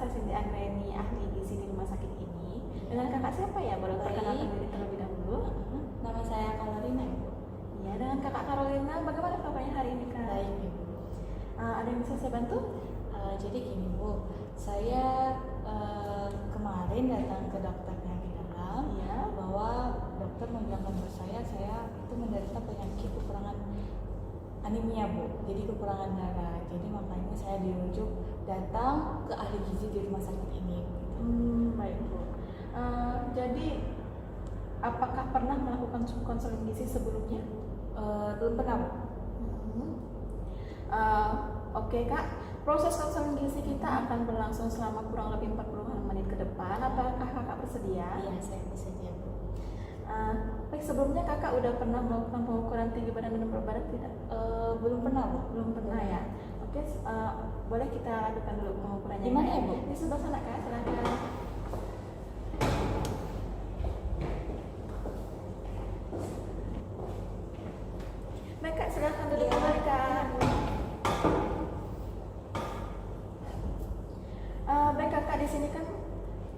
saya Cindy Anggreni, ahli gizi di rumah sakit ini. Dengan kakak siapa ya? Boleh perkenalkan diri terlebih dahulu. Nama saya Carolina, Ibu. Ya, dengan kakak Carolina, bagaimana kabarnya hari ini kak? Baik, Ibu. Ada yang bisa saya bantu? Jadi gini, Bu. Saya kemarin datang ke dokternya di dalam, Iya. bahwa dokter membilangkan ke saya itu menderita penyakit kekurangan anemia, Bu. Jadi kekurangan darah. Jadi makanya saya dirujuk datang ke ahli gizi di rumah sakit ini. Baik Bu. Jadi apakah pernah melakukan konseling gizi sebelumnya? Belum pernah, Bu. Oke kak, proses konseling gizi kita akan berlangsung selama kurang lebih 40 menit ke depan. Apakah kakak bersedia? Iya, saya bersedia, Bu. Baik, sebelumnya kakak udah pernah melakukan pengukuran tinggi badan dan berat badan tidak? Belum pernah, Bu. Belum pernah ya. Oke, boleh kita lakukan dulu pengukurannya. Di mana ya, Bu? Di sebelah sana kak, silakan. Baik kak, silakan duduk kembali kak. Baik kakak, di sini kan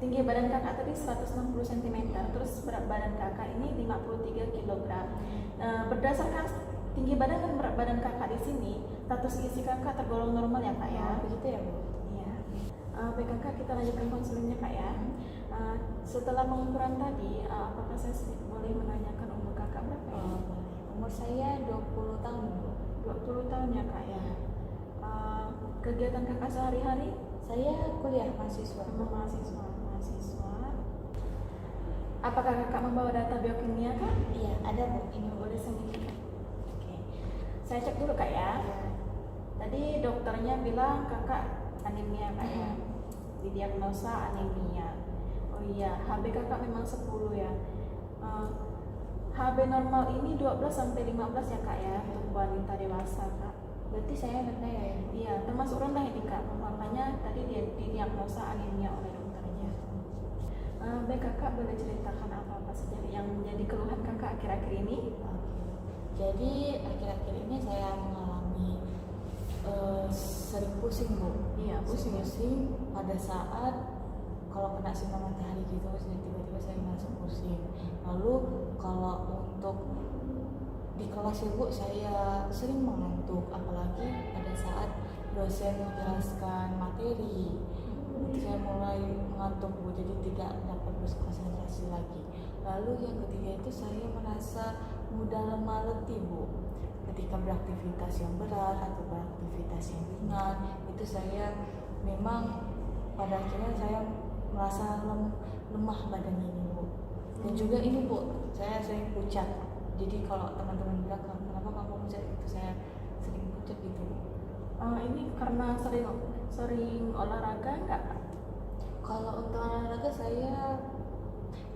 tinggi badan kakak tadi 160 cm, terus berat badan kakak ini 53 kg. Berdasarkan tinggi badan dan berat badan kakak di sini, status gizi kakak tergolong normal ya kak ya? Begitu ya, Bu? Iya. Baik kakak, kita lanjutkan konselingnya kak ya. Setelah pengukuran tadi, apakah saya boleh menanyakan umur kakak berapa ya? Boleh. Umur saya 20 tahun, Bu. 20 tahun ya kak ya. Kegiatan kakak sehari-hari? Saya kuliah mahasiswa. Mahasiswa. Apakah kakak membawa data biokimia kak? Iya, ada, Bu. Ini Boleh saya lihat. Oke. Saya cek dulu kak ya. Tadi dokternya bilang kakak anemia kak ya. Didiagnosa anemia. Oh iya, HB kakak memang 10 ya. HB normal ini 12 sampai 15 ya kak ya, untuk wanita dewasa kak. Berarti saya rendah ya? Iya, termasuk rendah ini kak. Makanya tadi dia didiagnosa anemia oleh dokternya. Baik kakak, boleh ceritakan apa saja yang menjadi keluhan kakak akhir-akhir ini? Jadi akhir-akhir ini saya mengalami sering pusing, Bu. Iya, pusing. Pada saat kalau kena sinar matahari gitu, tiba-tiba saya merasa pusing. Lalu kalau untuk di kelas ya, Bu, saya sering mengantuk, apalagi pada saat dosen menjelaskan materi. Saya mulai mengantuk, Bu, jadi tidak dapat berkonsentrasi lagi. Lalu yang ketiga itu saya merasa mudah lemah letih, Bu. Ketika beraktivitas yang berat atau beraktivitas yang ringan, itu saya memang pada akhirnya saya merasa lemah badan ini, Bu. Dan juga ini, Bu, saya sering pucat. Jadi kalau teman-teman bilang kenapa kamu pucat, itu saya sering pucat gitu. Ini karena sering olahraga nggak kak? Kalau untuk olahraga saya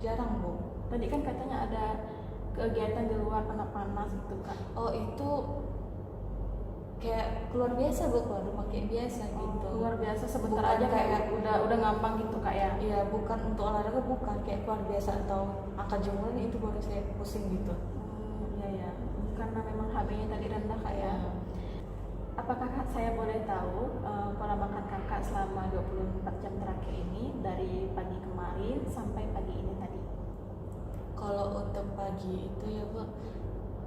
jarang, Bu. Tadi kan katanya ada kegiatan di luar panas gitu kak. Oh, itu kayak keluar biasa, Bu, keluar rumah kayak biasa gitu. Luar biasa, sebentar Bukan aja kayak kayak udah gampang gitu kak ya? Iya, bukan untuk olahraga, bukan kayak keluar biasa atau angkat jumroh itu baru saya pusing gitu. Iya, karena memang HB-nya tadi rendah kak ya. Apakah kak saya boleh tahu pola makan kakak selama 24 jam terakhir ini dari pagi kemarin sampai pagi ini tadi? Kalau untuk pagi itu ya, Bu,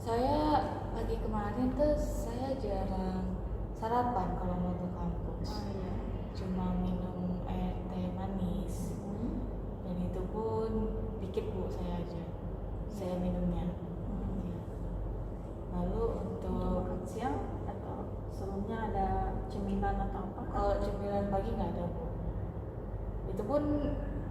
saya pagi kemarin tuh saya jarang sarapan kalau mau ke kampus. Iya. Cuma minum air teh manis. Dan itu pun dikit, Bu, saya minumnya. Lalu untuk makan siang atau sebelumnya ada cemilan atau apa? kalau cemilan pagi nggak ada, Bu. Itu pun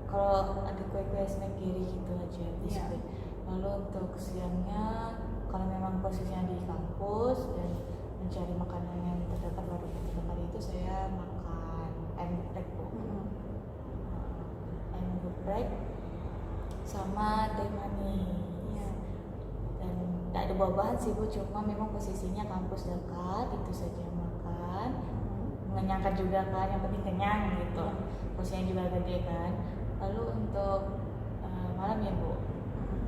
kalau ada kue-kue snack kiri gitu aja, biskuit. Lalu untuk siangnya kalau memang posisinya di kampus dan mencari makanan yang terdekat baru ketika hari itu saya makan ayam geprek, Bu. Ayam geprek sama teh manis. Dan tidak ada buah-buahan sih, Bu, cuma memang posisinya kampus dekat, itu saja makan. Mengenyangkan juga kan, yang penting kenyang gitu. Posisinya juga gede kan. Lalu untuk malam ya, Bu,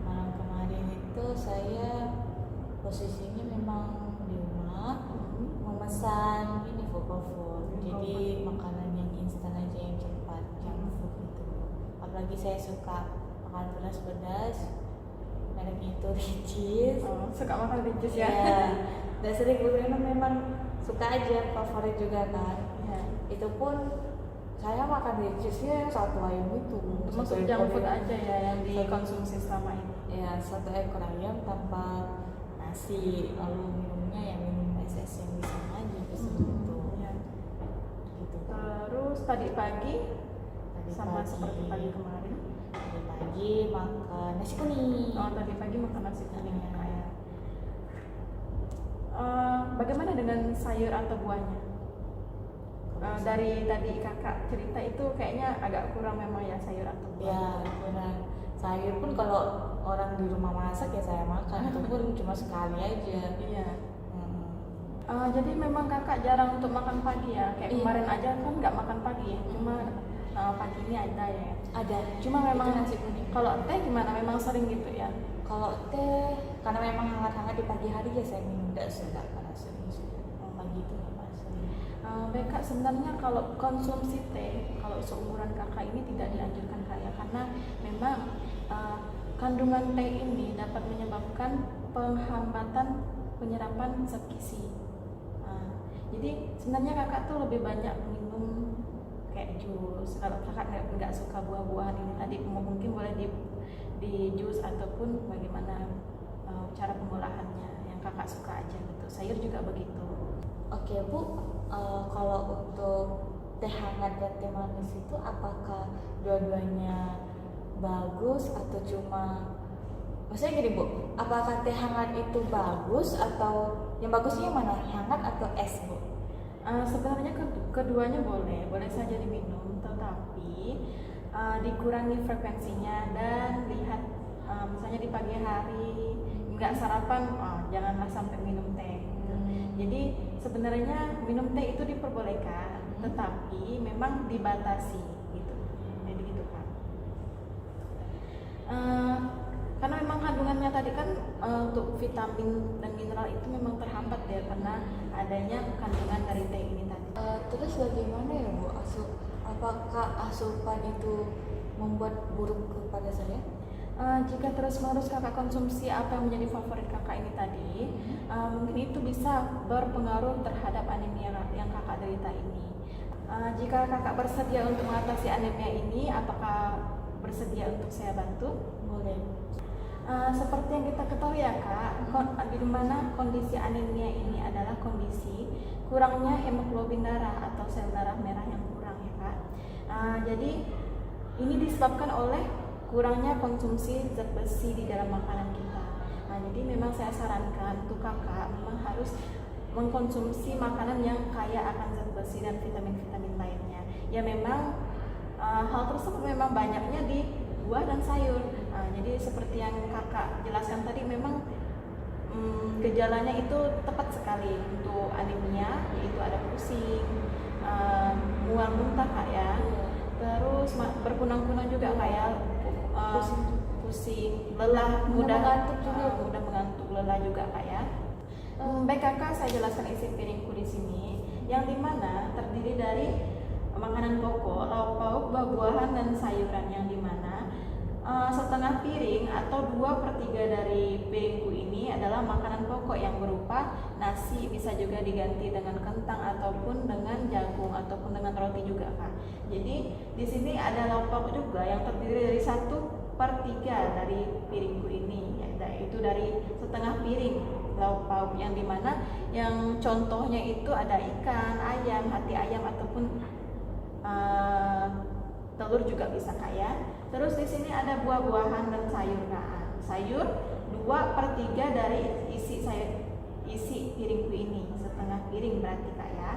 malam kemarin itu saya posisinya memang di rumah memesan ini GoFood, jadi makanan yang instan aja yang cepat. pagi saya suka makan pedas-pedas, mereknya itu Ricis. Oh, suka makan ricis ya? Iya. Dan sering minum, memang suka aja, favorit juga kan. Iya. Itu pun saya makan Ricisnya yang satu ayam itu. Termasuk Satu junk ekor food ayam. aja ya yang dikonsumsi selama ini. Ya, satu ekor ayam tanpa nasi, lalu minumnya yang minum SS yang di sana aja gitu. Iya. Gitu. Terus tadi pagi Tadi sama pagi. seperti pagi kemarin. Tadi pagi makan nasi kuning. Oh, tadi pagi makan nasi kuning ya Kak ya. Bagaimana dengan sayur atau buahnya? Dari tadi kakak cerita itu kayaknya agak kurang memang ya sayur atau buah. Ya, kurang. Sayur pun kalau orang di rumah masak ya saya makan, itu pun cuma sekali aja. Iya. Hmm. Jadi memang kakak jarang untuk makan pagi ya. Kayak Iya. kemarin aja kan nggak makan pagi ya. Cuma pagi ini ada ya. Ada. Cuma memang Itu nasi kuning. kalau teh gimana? Memang sering gitu ya. Kalau teh, karena memang hangat-hangat di pagi hari ya saya minum, enggak karena sering sih. Pagi itu nggak sering. Baik Kak, sebenarnya kalau konsumsi teh, kalau seumuran kakak ini tidak dianjurkan Kak ya, karena memang kandungan teh ini dapat menyebabkan penghambatan penyerapan zat gizi. Jadi sebenarnya kakak tuh lebih banyak minum kayak jus. Kalau kakak nggak suka buah-buahan ini tadi, mungkin boleh di jus ataupun bagaimana cara pengolahannya yang kakak suka aja gitu. Sayur juga begitu. Oke Bu, kalau untuk teh hangat dan teh manis itu apakah dua-duanya bagus atau cuma, maksudnya gini Bu, apakah teh hangat itu bagus atau yang bagusnya yang mana, hangat atau es Bu? Sebenarnya keduanya boleh saja diminum, tetapi dikurangi frekuensinya dan lihat misalnya di pagi hari nggak sarapan, janganlah sampai minum teh. Jadi sebenarnya minum teh itu diperbolehkan, tetapi memang dibatasi gitu. Jadi gitu kan. Karena memang kandungannya tadi kan untuk vitamin dan mineral itu memang terhambat ya karena adanya kandungan dari teh ini tadi. Terus bagaimana ya Bu, apakah asupan itu membuat buruk kepada saya? Jika terus-menerus kakak konsumsi apa yang menjadi favorit kakak ini tadi, mungkin itu bisa berpengaruh terhadap anemia yang kakak derita ini. Jika kakak bersedia untuk mengatasi anemia ini, apakah bersedia untuk saya bantu? Boleh. Seperti yang kita ketahui ya Kak, di mana kondisi anemia ini adalah kondisi kurangnya hemoglobin darah atau sel darah merah yang kurang ya Kak. Jadi ini disebabkan oleh kurangnya konsumsi zat besi di dalam makanan kita. Jadi memang saya sarankan untuk kakak memang harus mengkonsumsi makanan yang kaya akan zat besi dan vitamin-vitamin lainnya. Ya memang hal tersebut memang banyaknya di buah dan sayur. Jadi seperti yang kakak jelaskan tadi, memang gejalanya itu tepat sekali untuk anemia, yaitu ada pusing, mual muntah Kak ya. Terus berkunang-kunang juga Kak ya, pusing, lelah, mudah mengantuk juga, mudah mengantuk, lelah juga Kak ya. Baik kakak, saya jelaskan isi piringku di sini, yang dimana terdiri dari makanan pokok, lauk pauk, buah-buahan dan sayuran, yang dimana setengah piring atau 2/3 dari piringku ini adalah makanan pokok yang berupa nasi, bisa juga diganti dengan kentang ataupun dengan jagung ataupun dengan roti juga Kak. Jadi di sini ada lauk pauk juga yang terdiri dari 1/3 dari piringku ini, yaitu dari setengah piring lauk pauk, yang dimana yang contohnya itu ada ikan, ayam, hati ayam ataupun telur juga bisa Kak ya. Terus di sini ada buah-buahan dan sayur Kak. Sayur 2/3 dari isi piringku ini, setengah piring berarti Kak ya,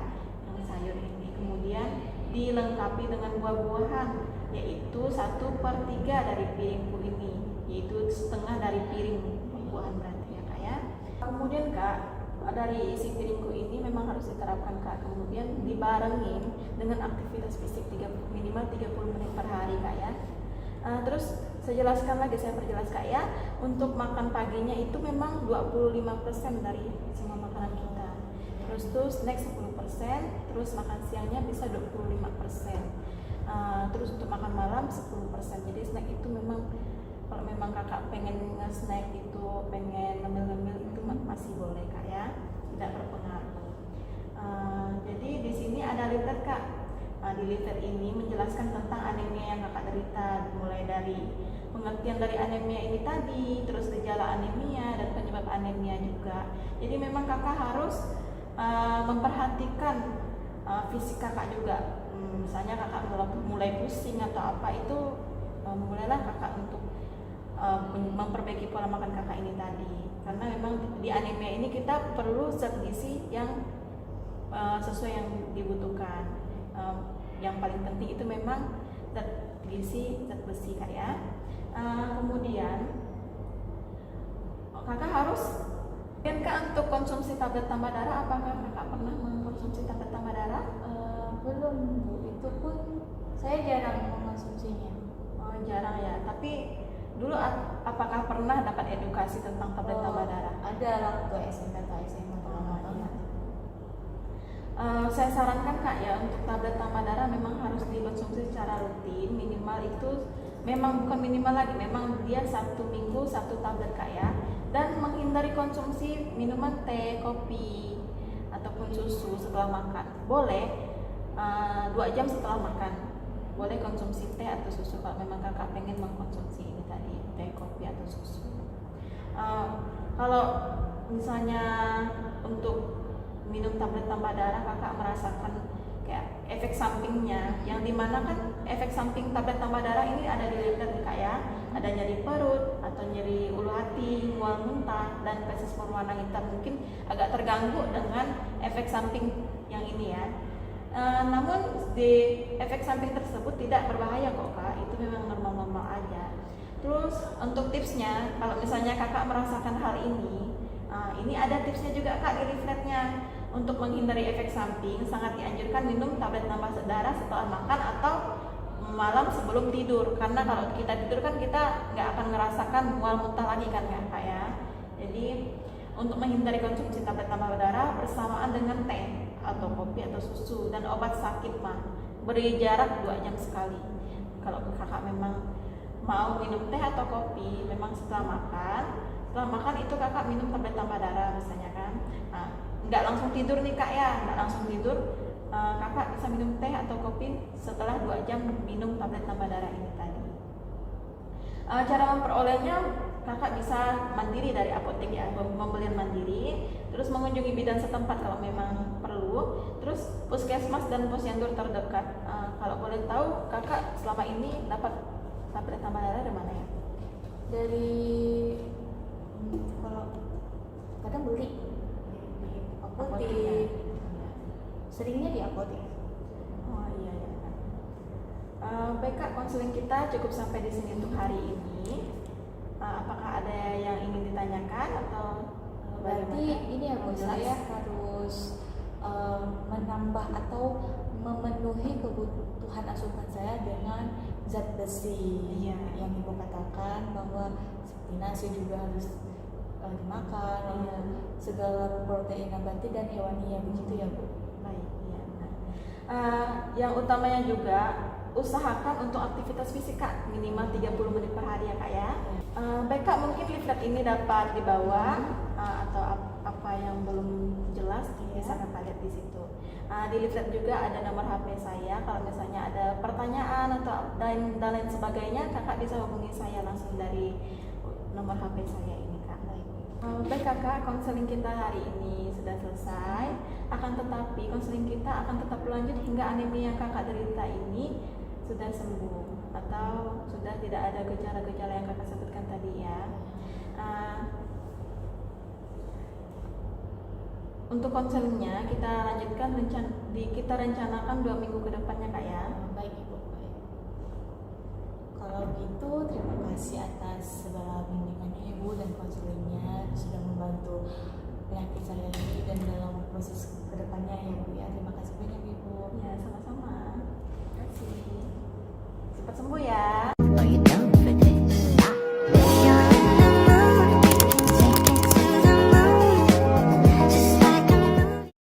yang sayur ini. Kemudian dilengkapi dengan buah-buahan, yaitu 1/3 dari piringku ini, yaitu setengah dari piring buah-buahan berarti ya Kak ya. Kemudian Kak, dari isi piringku ini memang harus diterapkan Kak, kemudian dibarengin dengan aktivitas fisik minimal 30 menit per hari Kak ya. Terus saya perjelas Kak ya, untuk makan paginya itu memang 25% dari semua makanan kita. Terus snack 10%, terus makan siangnya bisa 25%. Terus terus untuk makan malam 10%. Jadi snack itu memang kalau memang kakak pengen nge-snack itu, pengen ngemil-ngemil itu masih boleh kak ya, tidak berpengaruh. Jadi di sini ada leaflet kak. Di leaflet ini menjelaskan tentang anemia yang kakak derita, mulai dari pengertian dari anemia ini tadi, terus gejala anemia dan penyebab anemia juga. Jadi memang kakak harus memperhatikan fisik kakak juga. Misalnya kakak mulai pusing atau apa itu, mulailah kakak untuk memperbaiki pola makan kakak ini tadi. Karena memang di anemia ini kita perlu zat gizi yang sesuai yang dibutuhkan. Yang paling penting itu memang zat gizi, zat besi kak ya. Kemudian kakak harus untuk konsumsi tablet tambah darah. Apakah kakak pernah mengkonsumsi tablet tambah darah? Belum Bu, itu pun saya jarang mengkonsumsinya. Oh, jarang ya. Tapi dulu apakah pernah dapat edukasi tentang tablet tambah darah? Ada waktu SMP atau SMA Iya. Saya sarankan kak ya, untuk tablet tambah darah memang harus dikonsumsi secara rutin. Minimal itu memang bukan minimal lagi, memang dia 1 minggu 1 tablet kak ya. Dan menghindari konsumsi minuman teh, kopi ataupun susu setelah makan. Boleh 2 jam setelah makan boleh konsumsi teh atau susu kalau memang kakak pengen mengkonsumsi ini tadi, teh, kopi atau susu. Kalau misalnya untuk minum tablet tambah darah kakak merasakan kayak efek sampingnya, yang dimana kan efek samping tablet tambah darah ini ada di leaflet kak ya, ada nyeri perut atau nyeri ulu hati, mual muntah, dan feses berwarna hitam. Mungkin agak terganggu dengan efek samping yang ini ya. Namun di efek samping tersebut tidak berbahaya kok kak, itu memang normal-normal aja. Terus untuk tipsnya, kalau misalnya kakak merasakan hal ini ada tipsnya juga kak di leafletnya. Untuk menghindari efek samping, sangat dianjurkan minum tablet tambah darah setelah makan atau malam sebelum tidur. Karena kalau kita tidur kan kita nggak akan merasakan mual muntah lagi kan kak ya. Jadi untuk menghindari konsumsi tablet tambah darah bersamaan dengan teh atau kopi atau susu dan obat sakit mah, beri jarak 2 jam sekali. Kalau kakak memang mau minum teh atau kopi, memang setelah makan itu kakak minum tablet tambah darah misalnya kan. Nggak langsung tidur nih kak ya, nggak langsung tidur, kakak bisa minum teh atau kopi setelah 2 jam minum tablet tambah darah ini tadi. Cara memperolehnya kakak bisa mandiri dari apotek ya, pembelian mandiri, terus mengunjungi bidan setempat kalau memang perlu, terus puskesmas dan posyandu terdekat. Kalau boleh tahu kakak selama ini dapat tablet tambah darah dari mana ya? Dari kalau kadang beli di apotek, seringnya di apotek. Oh iya ya. Baik kak, konseling kita cukup sampai di sini untuk hari ini. Apakah ada yang ingin ditanyakan atau berarti ini ya Bu, saya harus menambah atau memenuhi kebutuhan asupan saya dengan zat besi. Iya. Yang Ibu katakan bahwa seperti nasi juga harus dimakan, lalu segala protein nabati dan hewani ya, begitu ya Bu. Baik, iya. Yang utamanya juga usahakan untuk aktivitas fisik kak, minimal 30 menit per hari ya kak ya. Baik kak, mungkin leaflet ini dapat dibawa atau apa yang belum jelas bisa kakak lihat di situ. Di leaflet juga ada nomor HP saya, kalau misalnya ada pertanyaan atau dan lain sebagainya kakak bisa hubungi saya langsung dari nomor HP saya ini kak. Baik kakak, konseling kita hari ini sudah selesai. Akan tetapi konseling kita akan tetap berlanjut hingga anemia yang kakak derita ini sudah sembuh atau sudah tidak ada gejala-gejala yang kakak sebutkan tadi ya. Untuk konselingnya kita lanjutkan kita rencanakan 2 minggu ke depannya kak ya. Baik Ibu, baik. Kalau gitu terima kasih atas segala bimbingannya Ibu dan konselingnya sudah membantu penyakit saya ini dan dalam proses kedepannya ya Bu ya. Terima kasih banyak Ibu.